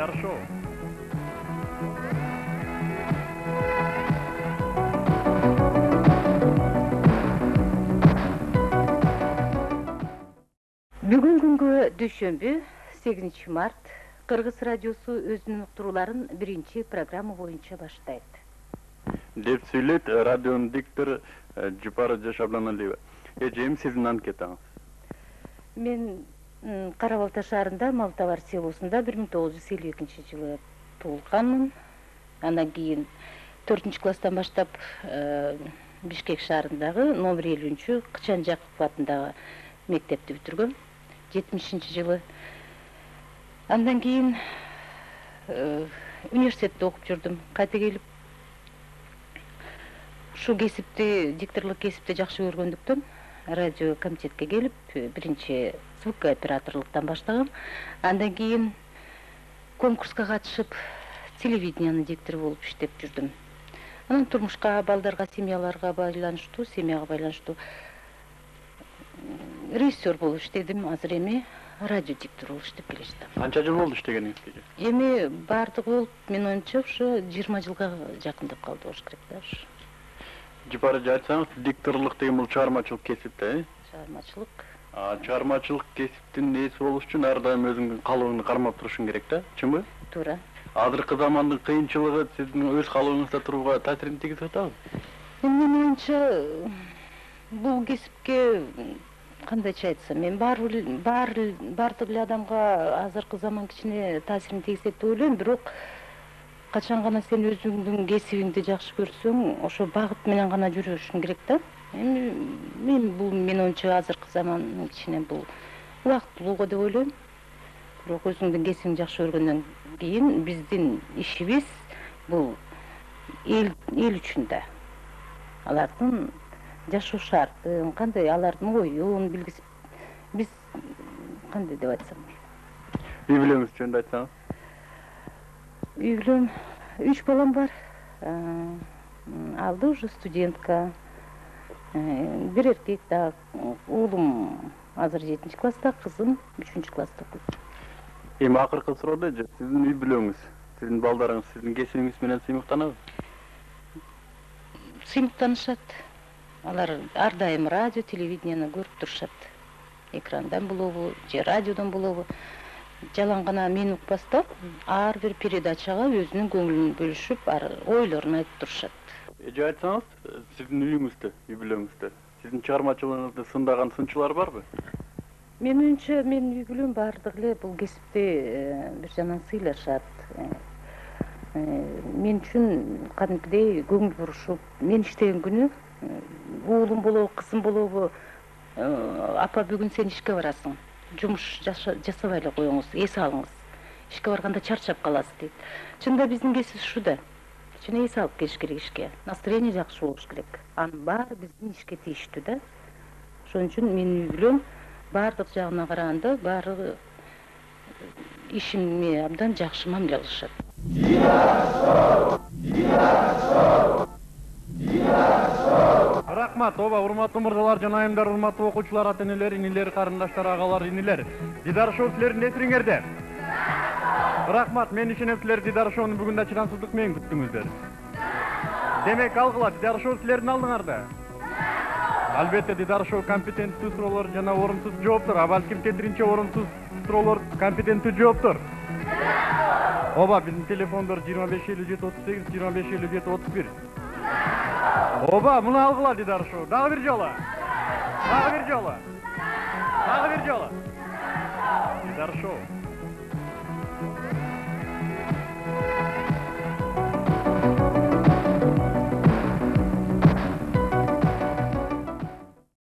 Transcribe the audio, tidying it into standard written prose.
Дидар шоу. Бүгүн күнгө дүйшөмбү 8 март Кыргыз радиосу өзүнүн уктурууларын биринчи программа боюнча баштайт. Деп сүйлөйт радионун диктор Жупара Жашабланалиева. Эжем сиздин анкетаңыз. Мен Кара Балта шаарында Малтабар селосунда 1952 жылы туулганмын. Андан кийин 4 класстан баштап Бишкек шаарындагы номер 50 Кычан Жакупов атындагы мектепти бүтүргөм. 70 жылы. Андан кийин университетте окуп жүрдүм. Кайта келип ушул кесипти, дикторлук кесипти жакшы көргөндүктөн радио комитетке келип, биринчи звук операторлуктан баштагам. Андан кийин конкурска катышып, телевидениянын диктору болуп иштеп жүрдүм. Анан турмушка, балдарга, семьяга байланыштуу режиссер болуп иштедим. Азыр эми радио диктор болуп иштеп келе жатам. Канча жыл болду иштегениңизге? Эми бардыгы болуп, мен оюмча, ушу 20 жылга жакындап калды болуш керек да. Жупара айтсаңыз, дикторлук деген бул чыгармачылык кесип да, Чыгармачылык. Чыгармачылык кесиптин ээси болуш үчүн ар дайым өзүңдүн калыбыңды кармап турушуң керек да, чынбы? Туура. Азыркы замандын кыйынчылыгы сиздин өз калыбыңызда турууга таасирин тийгизип атабы? Менин оюмча, бул кесипке кандайча айтсам, мен бардык эле адамга азыркы заман кичине таасирин тийгизет деп ойлойм, бирок качан гана сен өзүңдүн кесибиңди жакшы көрсөң, ошо багыт менен гана жүрүшүң керек да. Эми мен оюмча азыркы заман кичине бул убактылууга деп ойлойм. Бирок өзүңдүн кесибиңди жакшы көргөндөн кийин биздин ишибиз бул эл үчүн да. Алардын жашоо шартын, кандай алардын оюн билгизип, биз кандай деп айтсам. Үй бүлөңүз жөнүндө айтсаңыз. Үй бүлөм 3 балам бар. Алды уже студентка. Бир эркек да, уулум азыр 7 класста, кызым 3 класста окуйт. Эми акыркы суроо эже, сиздин үй бүлөңүз, сиздин балдарыңыз сиздин кесибиңиз менен сыймыктанабы? Сыймыктанышат. Алар ар дайым радио, телевиденияны көрүп турушат. Экрандан болобу, же радиодон болобу. Жалаң гана мени укпастан, ар бир передачага өзүнүн көңүлүн бөлүшүп, ойлорун айтып турушат. Эже айтсаңыз, сиздин үйүңүздө, үй бүлөңүздө сиздин чыгармачылыгыңызды сындаган сынчылар барбы? Менин оюмча, менин үй бүлөм бардык эле бул кесипти бир жагынан сыйлашат. Мен үчүн кадимкидей көңүл бурушуп, мен иштеген күнү уулум болобу, кызым болобу, апа бүгүн сен ишке барасың. Жумуш жасабай эле коюңуз, эс алыңыз. Ишке барганда чарчап каласыз дейт. Чында биздин кесип ушу да. Чын эс алып келиш керек ишке. Настроение жакшы болуш керек. Анын баары биздин ишке тийиштүү да. Ошон үчүн менин үй бүлөм бардык жагына караганда баары ишиме абдан жакшы мамиле кылышат. Рахмат, урматтуу мырзалар жана айымдар, урматтуу окуучулар, ата-энелер, инилер, карындаштар, агалар, инилер. Дидар шоу силердин эсириңерде. Рахмат, мен ишенем силер Дидар шоуну бүгүн да чыдамсыздык менен күттүңүздөр. Демек алгыла, Дидар шоу силердин алдыңарда. Албетте Дидар шоу компетенттүү суроолор жана орунсуз жооптор, а балким тетиринче орунсуз суроолор компетенттүү жооптор. Оба, биздин телефондор 255738, 255731. Оба, муну алгыла Дидар шоу. Дагы бир жолу. Дидар шоу.